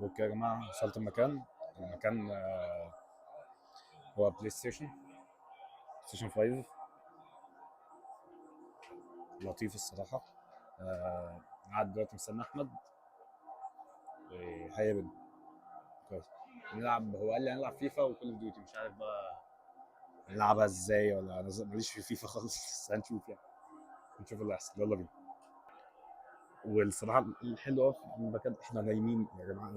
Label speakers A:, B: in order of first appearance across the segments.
A: اوكي يا جماعه، وصلت المكان هو بلاي ستيشن 5. لطيف الصراحه. قاعد دلوقتي مستني احمد وهيا بن كويس نلعب. هو قال لي هنلعب فيفا وكول اوف ديوتي، مش عارف بقى نلعبها ازاي، ولا انا ماليش في فيفا خالص. بس هنشوف يعني، نشوف اللي هيحصل. يلا بينا. والصراحه الحلو قوي في المكان احنا نايمين يا جماعه.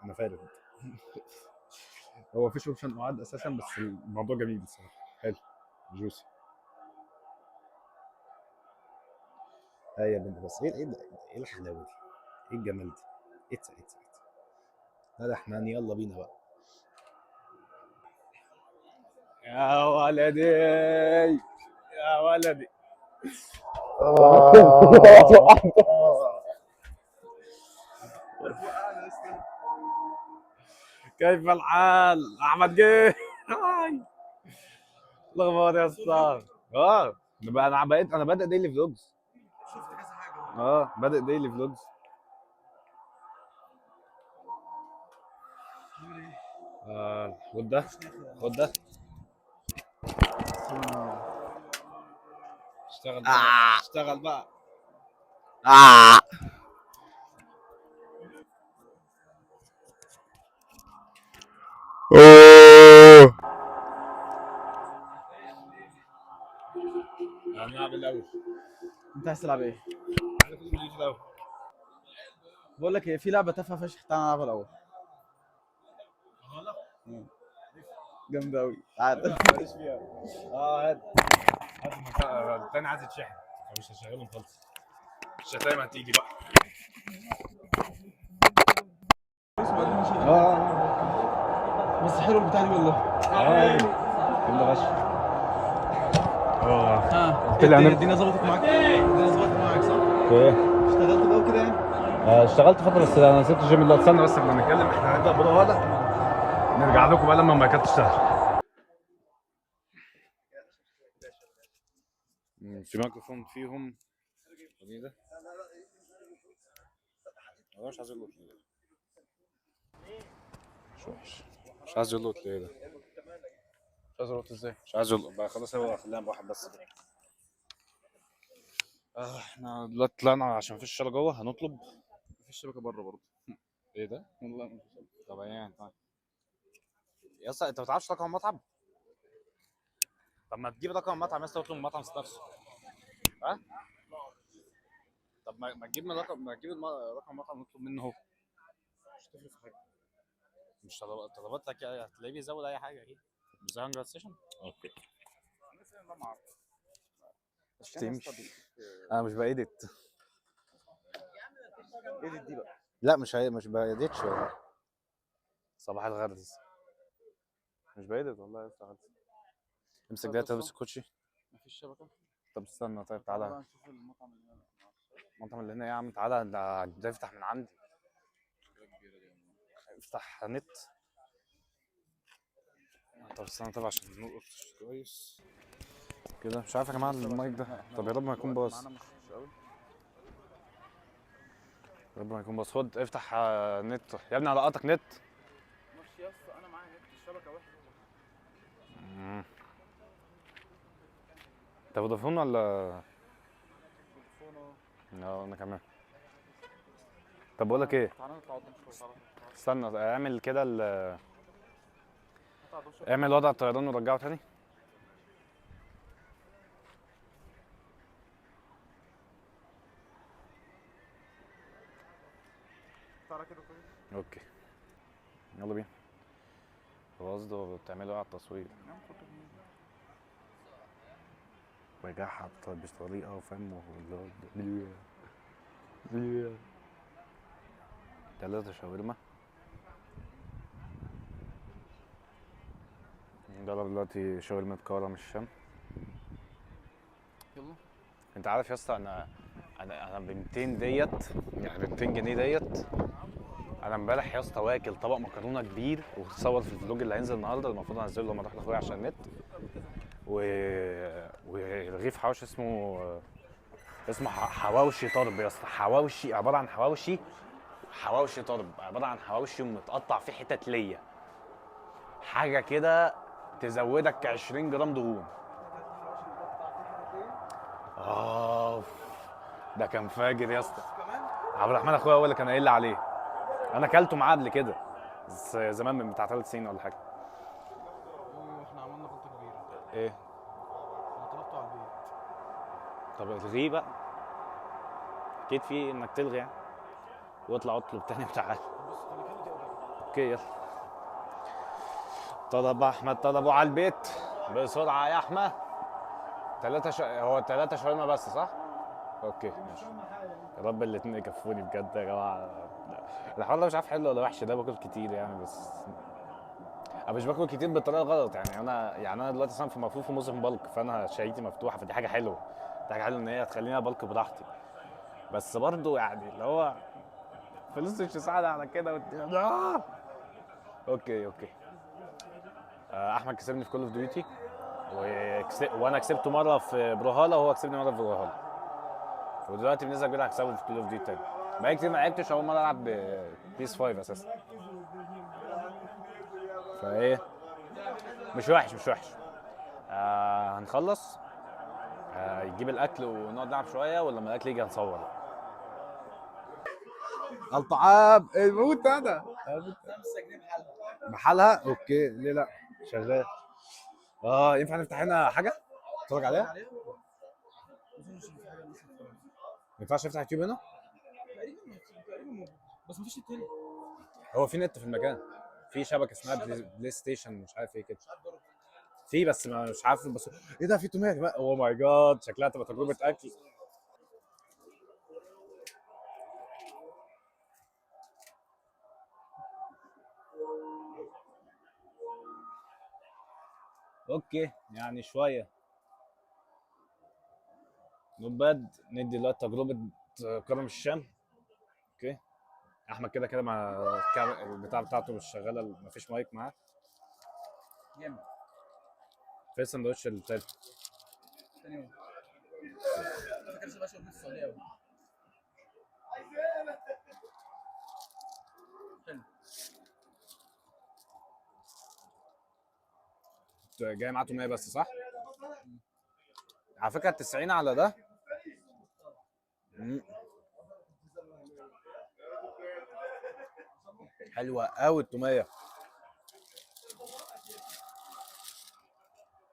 A: انا فارد. هو مفيش اوبشن قعاد اساسا، بس الموضوع جميل الصراحه. حلو. جوسي. هيا بنت، بس ايه الحلاوه دي؟ ايه الجمال ده؟ ايه. لا ده احنا يلا بينا بقى. يا ولدي، يا ولدي. كيف الحال؟ احمد جه. الاخبار يا اسطى؟ انا بادئ ديلي فلوجز. شفت كذا حاجه. بادئ ديلي فلوجز. خد ده. خد ده. اشتغل بقى. اشتغل بقى. هنلعب الاول.
B: انت عايز تلعب ايه؟
A: عارف الفيديو الاول.
B: بقول لك ايه، في لعبه تافهه فشخ، تعالى نلعبها الاول. جامده قوي، تعالى.
A: ماليش فيها. هات. التاني عايز يتشحن، فمش هشغلهم خالص. الشتايم هتيجي بقى.
B: بس حلو البتاع دي والله.
A: جامده فشخ.
B: ها،
A: قلت لي
B: الدنيا ظبطت معاك؟ الدنيا ظبطت معاك صح؟
A: ايه؟
B: اشتغلت بقى وكده يعني؟
A: اشتغلت فتره، بس انا نسيت الجيم دلوقتي. استنى بس قبل ما نتكلم، احنا هنبدا برولا، نرجع لكم بقى لما المايكات تشتغل. في ميكروفون فيهم. ايه ده؟ انا مش عايز يلقط ليه؟ مش عايز يلقط ليه ده؟
B: مش عايز اربط ازاي؟
A: مش عايز يلقط بقى، خلاص. هو خلينا بواحد بس كده. احنا دلوقتي طلعنا عشان مفيش شارع جوه، هنطلب.
B: مفيش شبكه بره برضه.
A: ايه ده؟
B: والله مفيش شبكه.
A: طب يعني طيب. يا اسطى، انت ما بتعرفش رقم المطعم؟ طب ما تجيب رقم المطعم يا اسطى، واطلب من المطعم نفسه. ها؟ طب ما تجيب من رقم، ما تجيب رقم المطعم ونطلب منه هو. مش هتفرق في حاجه. مش طلباتك هتلاقيه بيزود اي حاجه اكيد. مش زي هانجر ستيشن. اوكي. تمشي. انا مش بايدت.
B: ايه دي بقى؟
A: لا مش بايدتش والله. صباح الغرز. مش بايدت والله يا اسطى غرز. امسك ده، تلبس الكوتشي.
B: مفيش شبكه.
A: طب استنى، طيب
B: تعالى
A: تعالى.
B: بقى نشوف المطعم اللي هنا.
A: المطعم اللي هنا يا عم، تعالى ده افتح من عندي. افتح نت. طب استنى، طب عشان نلقط كويس كده. مش عارف يا جماعه المايك ده. طب يا رب ما يكون باظ.
B: معانا مش قوي.
A: يا رب ما يكون باظ. خد افتح نت يا ابني، على قطك نت.
B: مش يا اسطى، انا معايا نت، الشبكه وحشه.
A: انت فودافون ولا؟
B: تليفونه.
A: لا انا كمان. طب بقول لك ايه،
B: تعالى نطلع قدام شويه. تعالى
A: استنى اعمل كده
B: نطلع قدام شويه.
A: اعمل وضع الطيران ورجعه تاني.
B: تعالى كده كويس.
A: اوكي يلا بينا. خلاص ده بتعملوا ايه على التصوير؟ وجعها بطريقه وفم ثلاثة شاورما. نجرب دلوقتي شاورما كرم الشام.
B: يلا.
A: انت عارف يا اسطى، انا ب 200 ديت، يعني ب 200 جنيه ديت. انا امبارح يا اسطى واكل طبق مكرونه كبير، وتصور في الفلوج اللي هينزل النهارده، المفروض انزله لما اروح لاخويا عشان النت. ورغيف حواوشي اسمه حواوشي طرب يا اسطى. حواوشي عباره عن حواوشي حواوشي طرب، عباره عن حواوشي متقطع في حتت ليا، حاجه كده تزودك 20 جرام دهون. اه ده كان فاجر يا اسطى. عبد الرحمن اخويا هو اللي كان قايل لي عليه، انا اكلته معاه قبل كده بس زمان من بتاع 3 سنين ولا حاجه.
B: احنا عملنا غلطه كبيره.
A: ايه؟
B: انا طلبته على البيت.
A: طب الغيه بقى، اكيد في انك تلغي يعني، واطلع اطلب تاني وتعال.
B: بص خلي كده كده.
A: اوكي يلا. طلب احمد طلبه على البيت بسرعه يا احمد. هو 3 شاورما بس صح؟ اوكي ماشي. يا رب الاتنين يكفوني بجد يا جماعه. الحوار ده مش عارف حلو ولا وحش، ده باكل كتير يعني، بس انا مش باكل كتير بالطريقه الغلط يعني. انا دلوقتي اصلا في مفروض موسم بالك، فانا شهيتي مفتوحه، فدي حاجه حلوه. دي حاجه حلوه ان هي تخليني بالك براحتي، بس برضه يعني اللي هو فلوس مش مساعده على كده اوكي. احمد كسبني في كول اوف ديوتي، وانا كسبته مره في بروهالا وهو كسبني مره في بروهالا، ودلوقتي بنسبه كبيره هكسبه في كول اوف ديوتي تاني. بقالي كتير ما لعبتش، اول مره العب بيس 5 اساسا. فايه مش وحش. هنخلص، يجيب الاكل ونقعد نلعب شويه، ولما الاكل يجي هنصور.
B: الطعام الموت انا
C: 5 جنيه بحالها.
B: بحالها. اوكي ليه لا؟ شغال. ينفع نفتح هنا حاجه نتفرج عليها؟ ما ينفعش نفتح يوتيوب هنا؟
C: تقريبا بس مفيش التاني.
B: هو في نت في المكان، في شبكه اسمها بلاي ستيشن مش عارف ايه كده. في بس مش عارف بس. ايه ده؟ في تومات بقى. اوه ماي جاد، شكلها تبقى تجربه اكل. اوكي يعني شويه نوت. ندي دلوقتي تجربه كرم الشام. اوكي. احمد كده كده مع البتاع بتاعته مش شغاله، مفيش مايك معاه.
C: جامد.
B: في السندوتش التالت.
C: تاني يوم. ما فاكرش بقى شغل في السعوديه قوي. حلو.
B: جاي معاه توميه بس صح؟ على فكره 90 على ده. مم. حلوه قوي التوميه.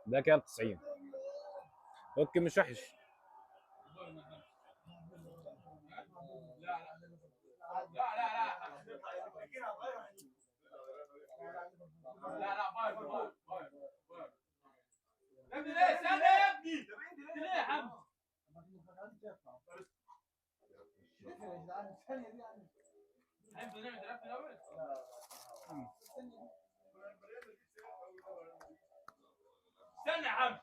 B: ده كده ب 90. اوكي مش وحش.
C: يا ابني ليه استنى يا ابني؟ انت ليه يا عم؟ هنبدا نعمل درافت الاول؟ استنى يا عم.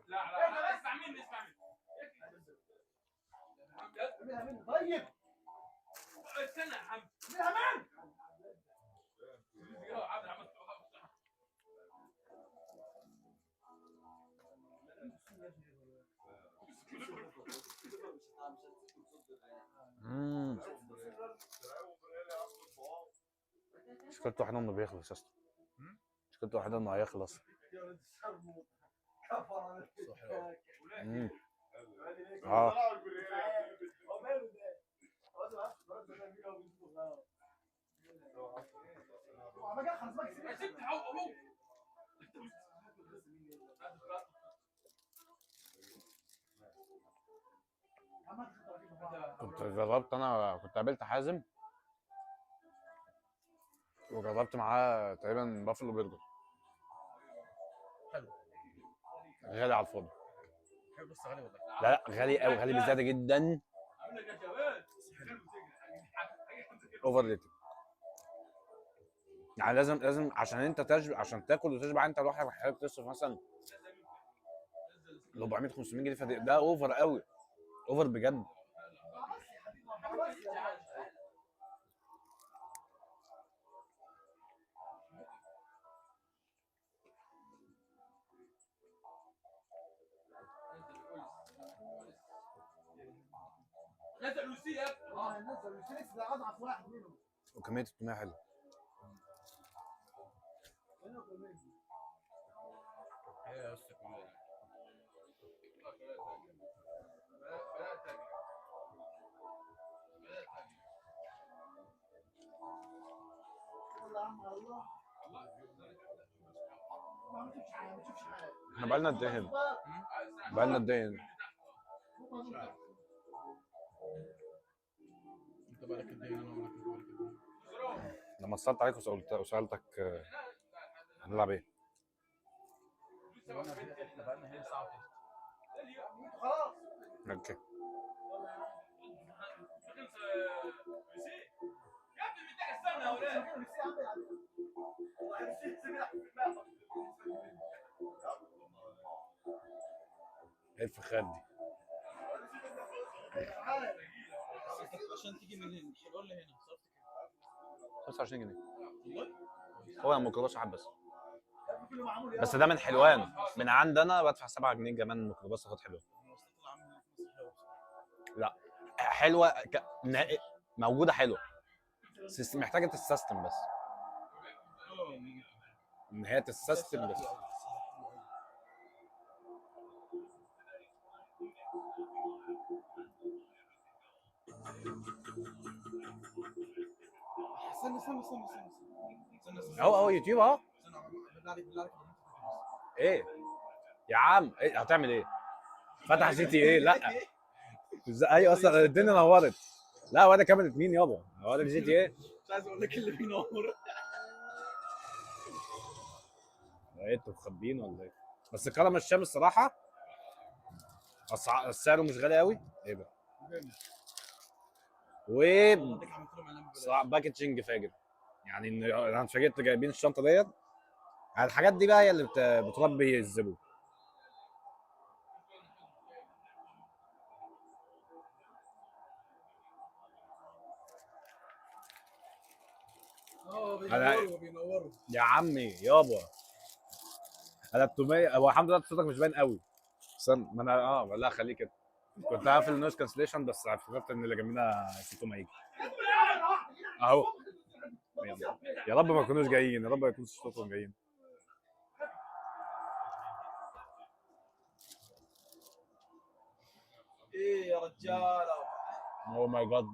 C: لا اسمع مني. طيب استنى يا عم.
A: مشكلته واحده انه بيخلص يا اسطى. مشكلته واحده انه هيخلص. مم. اه كنت قابلت حازم وجربت معاه تقريبا بافلو برجر.
C: حلو.
A: غالي على الفاضي.
C: حلو بس غالي والله.
A: لا غالي قوي، غالي بزياده جدا. اوفر ريتد. يعني لازم عشان انت عشان تاكل وتشبع انت لوحدك محتاج تصرف مثلا 400 500 جنيه، فده اوفر قوي، اوفر بجد.
C: نزل روسيا
B: وكميه التوميه حلوه.
C: ايه يا اسطى كمان.
B: احنا بقالنا قد ايه هنا؟ بقالنا قد ايه هنا؟
C: انت بالك قد ايه هنا وانا كنت بالك قد ايه؟
B: لما اتصلت عليك وسالتك هنلعب ايه؟
C: احنا بقالنا هنا ساعه وتلت.
B: اوكي. ايه الفخاد دي؟
C: عشان تيجي من هنا حلوان لهنا صرفت كام؟
B: 25 جنيه.
C: والله؟
B: هو الميكروباص واحد بس ده من حلوان، من عندنا بدفع 7 جنيه كمان الميكروباص اخد حلوان.
C: المواصلات العامة هنا في مصر حلوة بصراحة.
B: لا حلوه موجوده حلوه، محتاجه تتسيستم بس، ان هي تتسيستم بس.
C: استنى
B: اهو يوتيوب اهو.
C: بالله عليك بالله عليك
B: ايه يا عم إيه هتعمل ايه؟ فتح جي تي ايه؟ لا ايوه اصلا الدنيا نورت. لا وانا كاميرا مين يابا؟ هو ده جي تي ايه؟
C: مش عايز اقول لك اللي بينور.
B: ايه انتوا مخبيين ولا ايه؟ بس كرم الشام الصراحه سعره مش غالي قوي. ايه ده؟ و باكجينج فاجر، يعني انا اتفاجئت جايبين الشنطه ديت. الحاجات دي بقى هي اللي بتربي الزبون.
C: بينوروا
B: يا عمي يابا انا التوميه هو الحمد لله صوتك مش باين قوي. استنى ما انا لا خليه كده. كنت عارف النويز كانسليشن بس افتكرت ان اللي جنبنا صوته ما يجي اهو. يا رب ما يكونوش جايين، يا رب ما يكونش صوتهم جايين.
C: ايه يا رجاله.
B: اوه ماي جاد.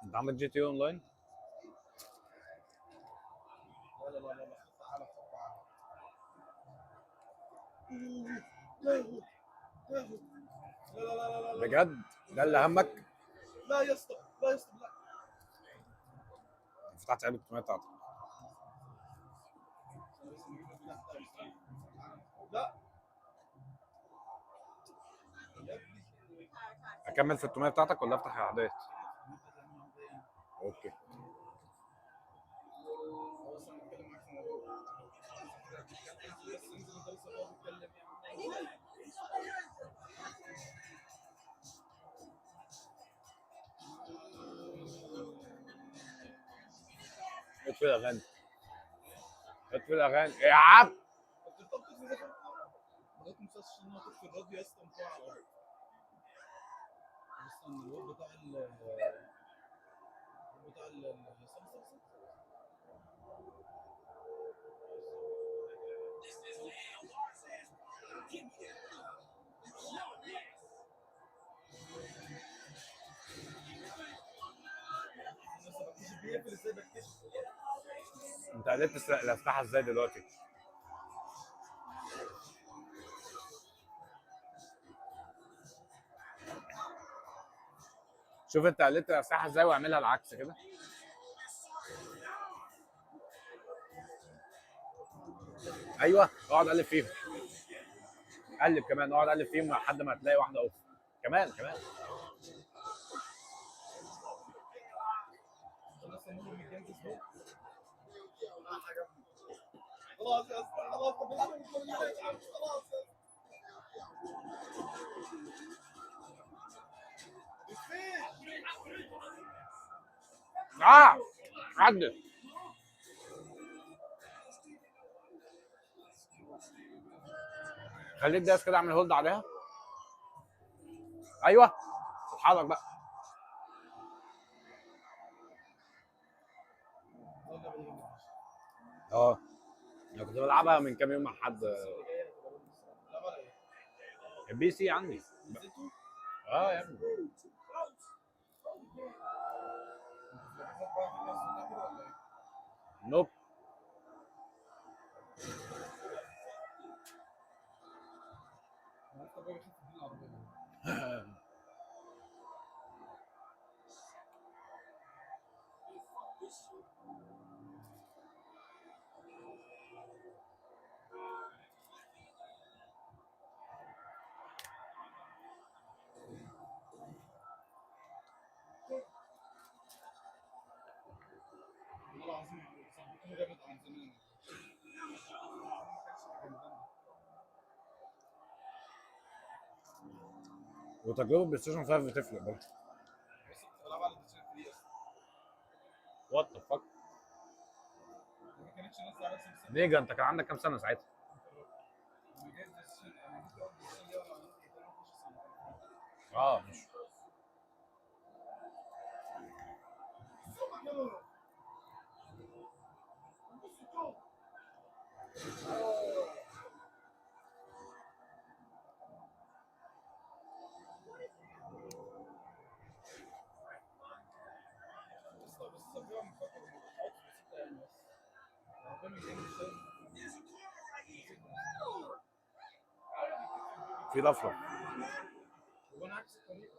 B: انت عندك جي تي اي اونلاين؟ بجد ده اللي همك؟
C: لا يا اسطى لا يا اسطى لا.
B: فتحت علبه التوميه بتاعتك.
C: لا
B: اكمل في التوميه بتاعتك ولا افتح اعداد؟ اوكي. اطفي الاغاني، اطفي الاغاني يا عم.
C: لغايه مسلسل ان هو في الراديو يا اسطى مطلع على الارض. استنى الواد بتاع
B: انت قلبت الاسلحه ازاي دلوقتي؟ شوف انت قلبت الاسلحه ازاي واعملها العكس كده. ايوه اقعد قلب فيهم، قلب كمان، اقعد قلب فيهم لحد ما تلاقي واحده اوف. كمان
C: خلاص يا اسطى خلاص طب العب خلاص.
B: عدت. خليك داس كده، اعمل هولد عليها. ايوه اتحرك بقى. اه انا كنت بلعبها من كام يوم مع حد. البي سي عندي. اه يا ابني. نوب.
C: والله العظيم صاحبته جابت عن زمان.
B: وتجربه بلاي ستيشن 5 بتفرق برضه.
C: بس كنت بلعب على البلاي ستيشن 3 اصلا.
B: وات ذا فاك.
C: ما كانتش نازله على سمسم.
B: نيجا انت كان عندك كام سنه ساعتها؟
C: انا جايب بلاي ستيشن انا جبت اول بلاي ستيشن دي وانا عندي 12 سنه.
B: اه مش
C: بس فيها مفكر بسيطه يعني بس. فاهم الانجلش ده؟
B: في رفرف.
C: وانا عكس الطريق.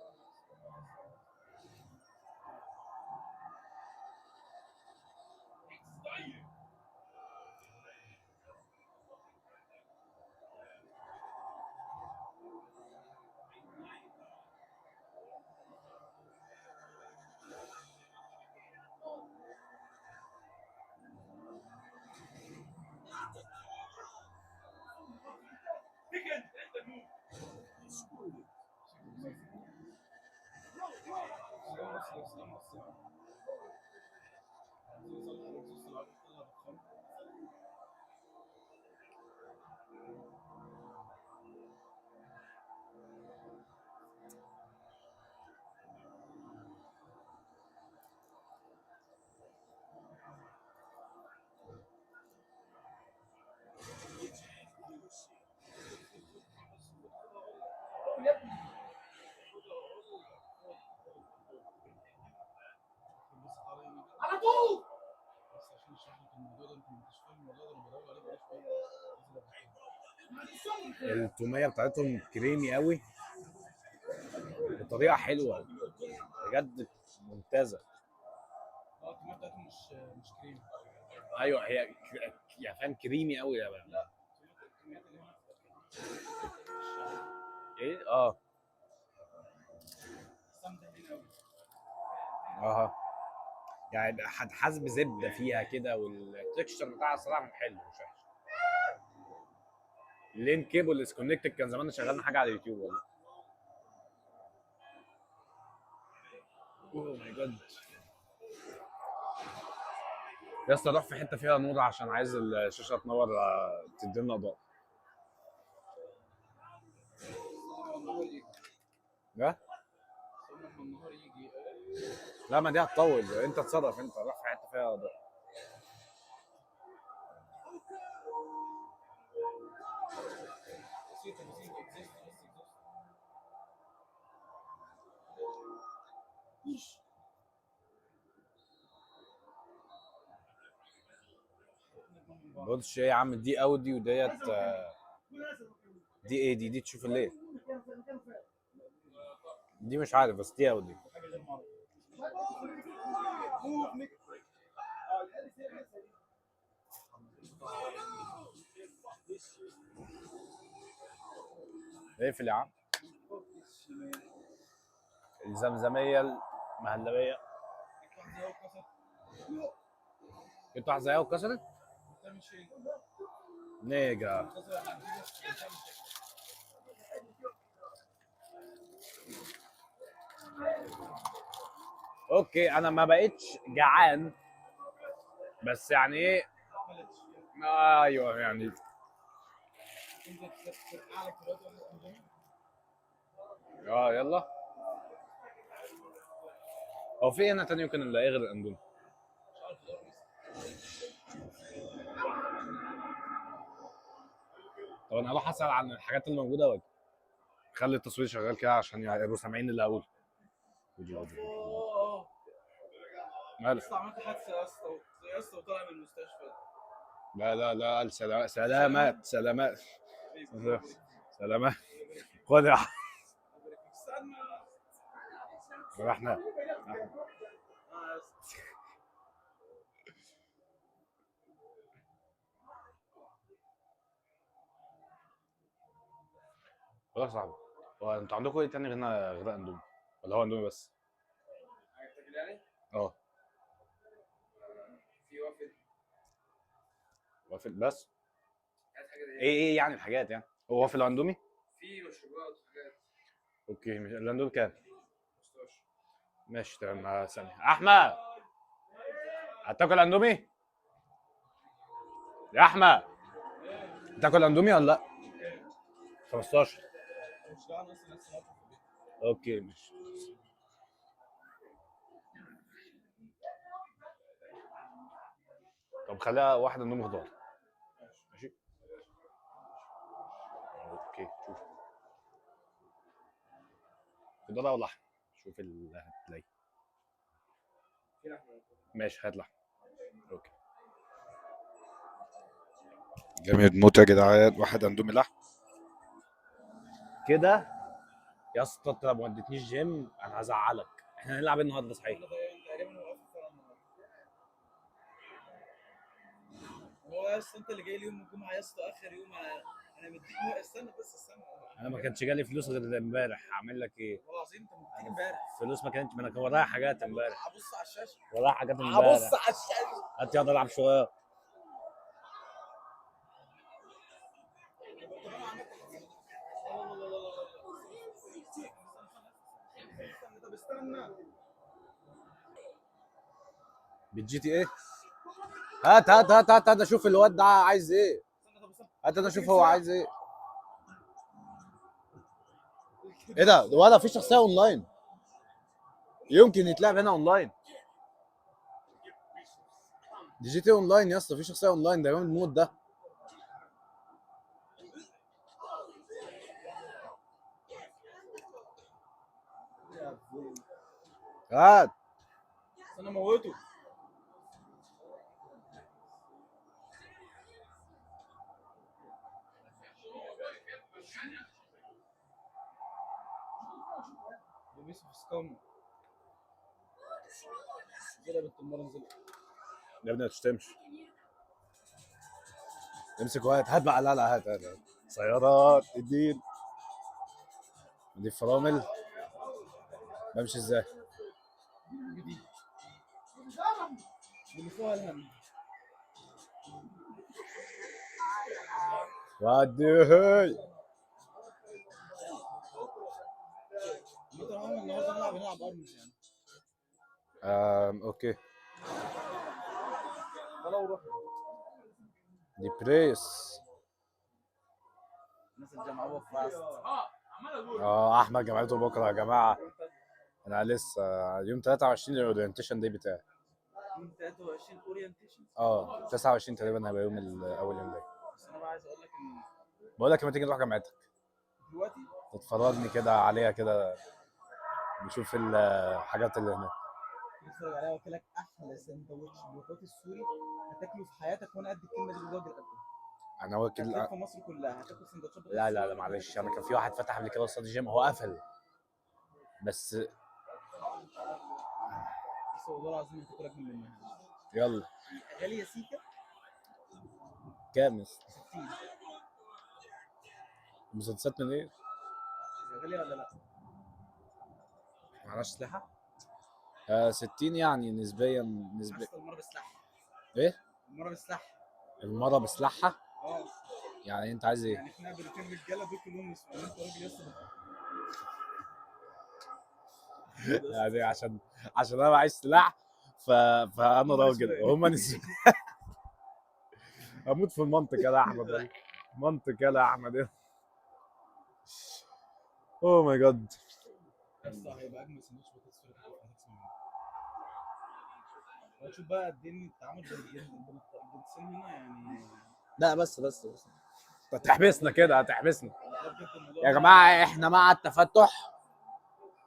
C: على طول. بس عشان اشرح لك الموضوع ده انت مش فاهم الموضوع ده انا بدور عليه بقالي شويه.
B: التوميه بتاعتهم كريمي قوي بطريقه حلوه بجد، ممتازه.
C: التوميه بتاعتهم مش كريم.
B: ايوه هي يعني فاهم كريمي قوي يا بقى.
C: لا التوميات اللي هنا
B: ايه اه
C: سمنه هنا قوي.
B: اها يعني حاسس بزبده فيها كده، والتكستشر بتاعها الصراحه حلو مش وحش. اللين كيبل ديسكونكتد كان زمان شغالنا حاجه على اليوتيوب والله. اوه ماي جاد. يا اسطى روح في حته فيها نور عشان عايز الشاشه تنور، تدينا اضاءه.
C: النهار يجي.
B: ده
C: لما النهار يجي.
B: لا ما دي هتطول، انت اتصرف، انت روح في حته فيها اضاءه.
C: بسيطه بسيطه اكزيست بس
B: بص ايه يا عم، دي اودي وديت دي ايه دي تشوف الليل. دي مش عارف بس دي اودي. اقفل يا عم. الزمزميه المهلبيه. جبت واحده زيها واتكسرت. نيجا.
C: منتظر على النتيجة، بس بتعمل
B: اوكي انا ما بقتش جعان، بس يعني ايه،
C: ملتش.
B: ايوه يعني.
C: انت ترقع لك دلوقتي واحد اندومي.
B: يلا. هو في هنا تاني يمكن نلاقيه غير الاندومي؟
C: مش عارف خضار مثلا.
B: طب انا هروح اسال عن الحاجات اللي موجوده واجي. خلي التصوير شغال كده عشان يبقوا سامعين اللي هقوله.
C: اوه
B: مالك؟
C: لسه عملت حادثه يا اسطى، يا اسطى وطالع من المستشفى.
B: لا لا لا، سلامات سلامات
C: حبيبي.
B: سلامات. خد يا
C: استنى.
B: احنا.
C: يا اسطى.
B: خلاص يا صاحبي، هو انتوا عندكم ايه تاني غير اندومي؟ ولا هو اندومي بس؟
C: حاجه تاكل يعني؟
B: اه.
C: في وافل.
B: وافل بس؟
C: عايز حاجه زي
B: ايه يعني الحاجات يعني؟ هو وافل اندومي؟
C: في مشروبات وحاجات.
B: اوكي مش الاندومي كام؟
C: 15.
B: ماشي تمام. ثانية احمد، هتاكل اندومي؟ يا احمد تاكل اندومي ولا لا؟ 15.
C: مش جعان اصلا، لسه هاكل في البيت.
B: اوكي ماشي. طب خليها واحد اندومي خضار. ماشي. اوكي شوف خضار او لحم، شوف اللي هتلاقيه.
C: في لحمه.
B: ماشي هات لحم. اوكي جامد موت يا جدعان، واحد اندومي لحم كده. يا اسطى انت لو ما وديتنيش جيم انا هزعلك. احنا هنلعب إيه النهارده صحيح؟
C: انا تقريبا واقف فعلا النهارده. هو يا اسطى انت اللي جاي لي يوم الجمعه يا اسطى، اخر يوم. انا مديك استنى بس استنى.
B: انا ما كانش جالي فلوس غير امبارح، اعمل لك ايه؟
C: والله العظيم انت مديك امبارح.
B: فلوس ما كانتش، ما انا كان ورايا حاجات امبارح.
C: هبص على الشاشه.
B: ورايا حاجات
C: هبص
B: امبارح.
C: على الشاشه.
B: هات يلا العب شويه.
C: طب انا عملت الله الله الله الله. استنى طب استنى.
B: بالجي تي ايه. هات هات هات هات هات اشوف الواد ده عايز ايه.
C: استنى طب استنى.
B: هات انا اشوف هو عايز ايه. ايه ده ولا في شخصيه اونلاين؟ يمكن يتلعب هنا اونلاين. دي جي تي اونلاين يا اسطى، في شخصيه اونلاين، ده جامد المود ده. هات.
C: استنى موته. يوسف سكام. نزل يا بنت المره نزل.
B: يا ابني ما تشتمش. امسك وهات. هات بقى. لا لا هات هات هات. سيارات الدين دي فرامل. بمشي ازاي؟
C: جديد. اللي فوق الهم.
B: ودي هي.
C: ممكن اعمل النهارده نلعب ارمز يعني.
B: اوكي.
C: ولو روح.
B: دي بريس.
C: الناس الجامعه فاست.
B: احمد جامعته بكره يا جماعه. انا لسه يوم 23 الاورينتيشن داي بتاعي.
C: يوم 23 اورينتيشن.
B: 29 تقريبا هيبقى يوم اول يوم ده.
C: بس انا بقى عايز اقول لك ان
B: بقول لك لما تيجي نروح جامعتك
C: دلوقتي
B: تتفرجني كده عليها كده، نشوف الحاجات اللي هناك.
C: تتفرج عليها وقلت لك احلى سندوتش بطاطس السوري هتاكله في حياتك، وانا قد الكلمه دي بالراجل قد
B: انا واكل.
C: هتلف في مصر كلها هتاكل سندوتشات بطاطس
B: لا لا لا
C: سوري.
B: معلش، انا كان في واحد فتح قبل كده قصاد الجيم، هو قفل بس.
C: بس والله العظيم هتاكل اجمل منها.
B: يلا.
C: غاليه سيكا.
B: كام
C: 60.
B: مسدسات من ايه؟
C: غاليه ولا لا؟
B: معناش اسلحه. 60 يعني نسبيا.
C: حاسس المره بسلاح.
B: ايه؟
C: المره بسلاح.
B: المره بسلاحها.
C: اه
B: يعني انت عايز ايه؟
C: يعني احنا بريتين رجاله دول كلهم نسوان، انت راجل يا اسطى.
B: يعني عشان انا معيش سلاح فانا
C: هم
B: راجل
C: نسوان.
B: وهم نسوان. اموت في المنطق يا احمد والله. منطق يا احمد. اوه ماي جاد.
C: بس هيبقى اجمل سندوتش بطاطس في حياتك اسمه. هتشوف بقى قد ايه التعامل بالجنسين هنا يعني.
B: لا بس هتحبسنا كده هتحبسنا.
C: لا بجد الموضوع
B: يا
C: ده
B: جماعه احنا مع التفتح،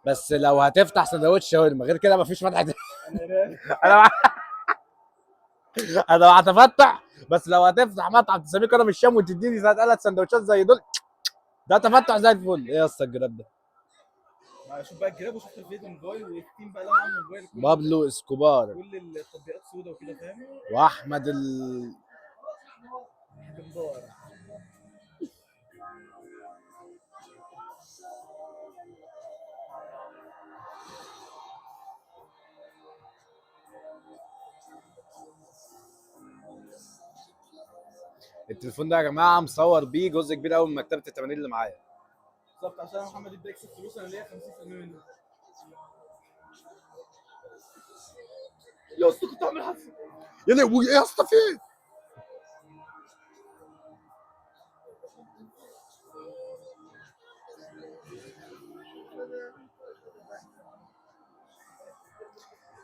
B: بس لو هتفتح سندوتش شاورما غير كده مفيش فتح.
C: انا رايق.
B: انا مع... انا مع تفتح، بس لو هتفتح مطعم تسميه كرم الشام وتديني 3 سندوتشات زي دول، ده تفتح زي الفل. ايه يا اسطى الجراب ده؟
C: ما شوف بقى الجراب، وشفت الفيديو موبايل والتيم بقى اللي انا عامل موبايل
B: بابلو اسكوبار
C: كل التطبيقات سودا وكده فاهم.
B: واحمد
C: جبار.
B: التليفون ده يا جماعه مصور بيه جزء كبير قوي من مكتبه التمارين اللي معايا.
C: بالظبط، عشان انا محمد ادى يكسب فلوس، انا ليا 50% منه. يا اسطى كنت عامل حادثه.
B: يا لهوي ايه يا اسطى في ايه؟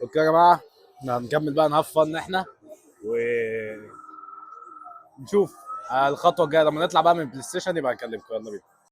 B: اوكي يا جماعه، احنا هنكمل بقى نهفن احنا ونشوف الخطوه الجايه لما نطلع بقى من البلاي ستيشن، يبقى نكلمكم. يلا بينا.